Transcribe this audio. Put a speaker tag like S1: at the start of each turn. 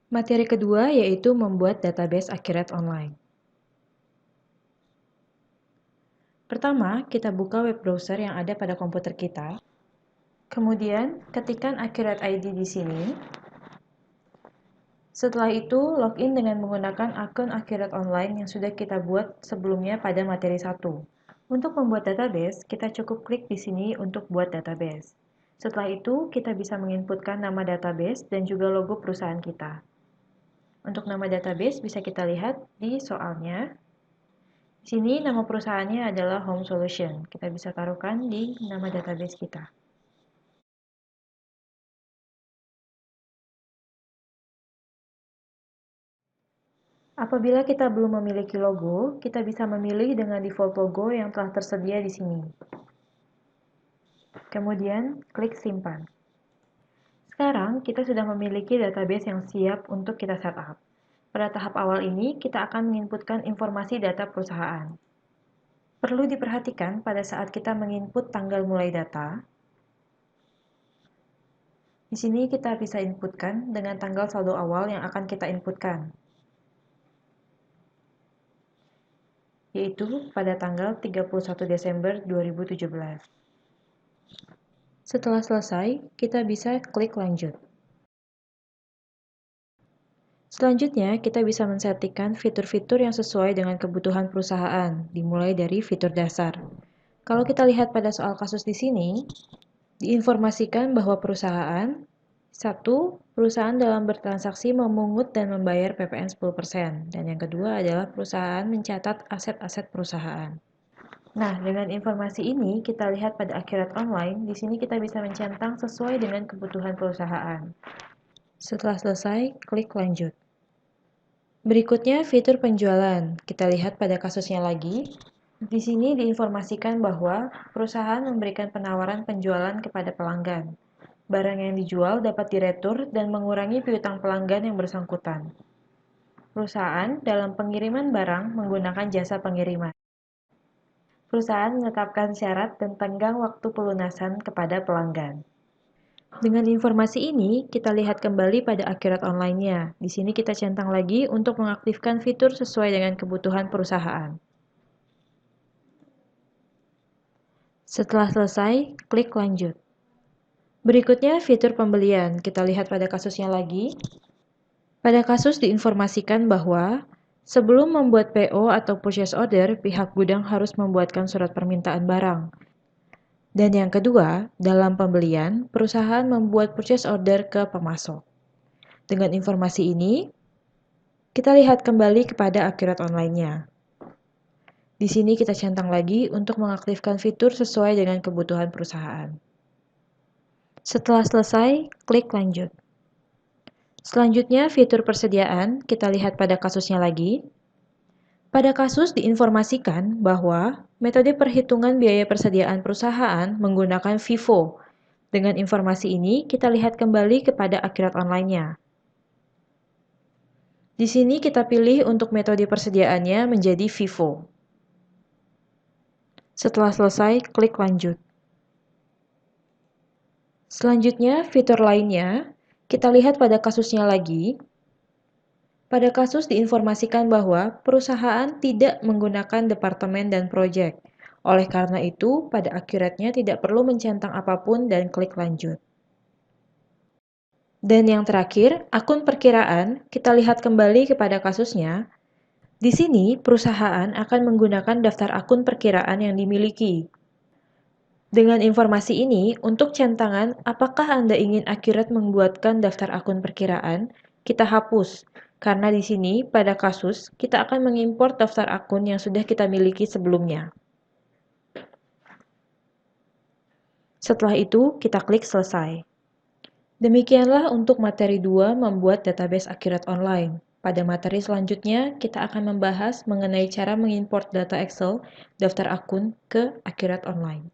S1: Materi kedua yaitu membuat database Accurate Online. Pertama, kita buka web browser yang ada pada komputer kita. Kemudian, ketikkan Accurate ID di sini. Setelah itu, login dengan menggunakan akun Accurate Online yang sudah kita buat sebelumnya pada materi 1. Untuk membuat database, kita cukup klik di sini untuk buat database. Setelah itu, kita bisa menginputkan nama database dan juga logo perusahaan kita. Untuk nama database bisa kita lihat di soalnya. Di sini nama perusahaannya adalah Home Solution. Kita bisa taruhkan di nama database kita. Apabila kita belum memiliki logo, kita bisa memilih dengan default logo yang telah tersedia di sini. Kemudian, klik simpan. Sekarang, kita sudah memiliki database yang siap untuk kita setup. Pada tahap awal ini, kita akan menginputkan informasi data perusahaan. Perlu diperhatikan pada saat kita menginput tanggal mulai data. Di sini kita bisa inputkan dengan tanggal saldo awal yang akan kita inputkan, yaitu pada tanggal 31 Desember 2017. Setelah selesai, kita bisa klik lanjut. Selanjutnya, kita bisa mensettingkan fitur-fitur yang sesuai dengan kebutuhan perusahaan, dimulai dari fitur dasar. Kalau kita lihat pada soal kasus di sini, diinformasikan bahwa perusahaan 1. Perusahaan dalam bertransaksi memungut dan membayar PPN 10%. Dan yang kedua adalah perusahaan mencatat aset-aset perusahaan. Nah, dengan informasi ini, kita lihat pada Accurate Online, di sini kita bisa mencentang sesuai dengan kebutuhan perusahaan. Setelah selesai, klik lanjut. Berikutnya, fitur penjualan. Kita lihat pada kasusnya lagi. Di sini diinformasikan bahwa perusahaan memberikan penawaran penjualan kepada pelanggan. Barang yang dijual dapat diretur dan mengurangi piutang pelanggan yang bersangkutan. Perusahaan dalam pengiriman barang menggunakan jasa pengiriman. Perusahaan menetapkan syarat dan tenggang waktu pelunasan kepada pelanggan. Dengan informasi ini, kita lihat kembali pada Accurate Online-nya. Di sini kita centang lagi untuk mengaktifkan fitur sesuai dengan kebutuhan perusahaan. Setelah selesai, klik lanjut. Berikutnya, fitur pembelian. Kita lihat pada kasusnya lagi. Pada kasus diinformasikan bahwa sebelum membuat PO atau purchase order, pihak gudang harus membuatkan surat permintaan barang. Dan yang kedua, dalam pembelian, perusahaan membuat purchase order ke pemasok. Dengan informasi ini, kita lihat kembali kepada Accurate Online-nya. Di sini kita centang lagi untuk mengaktifkan fitur sesuai dengan kebutuhan perusahaan. Setelah selesai, klik lanjut. Selanjutnya, fitur persediaan, kita lihat pada kasusnya lagi. Pada kasus diinformasikan bahwa metode perhitungan biaya persediaan perusahaan menggunakan FIFO. Dengan informasi ini, kita lihat kembali kepada Accurate Online-nya. Di sini kita pilih untuk metode persediaannya menjadi FIFO. Setelah selesai, klik lanjut. Selanjutnya, fitur lainnya, kita lihat pada kasusnya lagi. Pada kasus diinformasikan bahwa perusahaan tidak menggunakan departemen dan proyek. Oleh karena itu, pada Accurate-nya tidak perlu mencentang apapun dan klik lanjut. Dan yang terakhir, akun perkiraan, kita lihat kembali kepada kasusnya. Di sini, perusahaan akan menggunakan daftar akun perkiraan yang dimiliki. Dengan informasi ini, untuk centangan apakah Anda ingin Accurate membuatkan daftar akun perkiraan, kita hapus. Karena di sini, pada kasus, kita akan mengimport daftar akun yang sudah kita miliki sebelumnya. Setelah itu, kita klik selesai. Demikianlah untuk materi 2 membuat database Accurate Online. Pada materi selanjutnya, kita akan membahas mengenai cara mengimport data Excel daftar akun ke Accurate Online.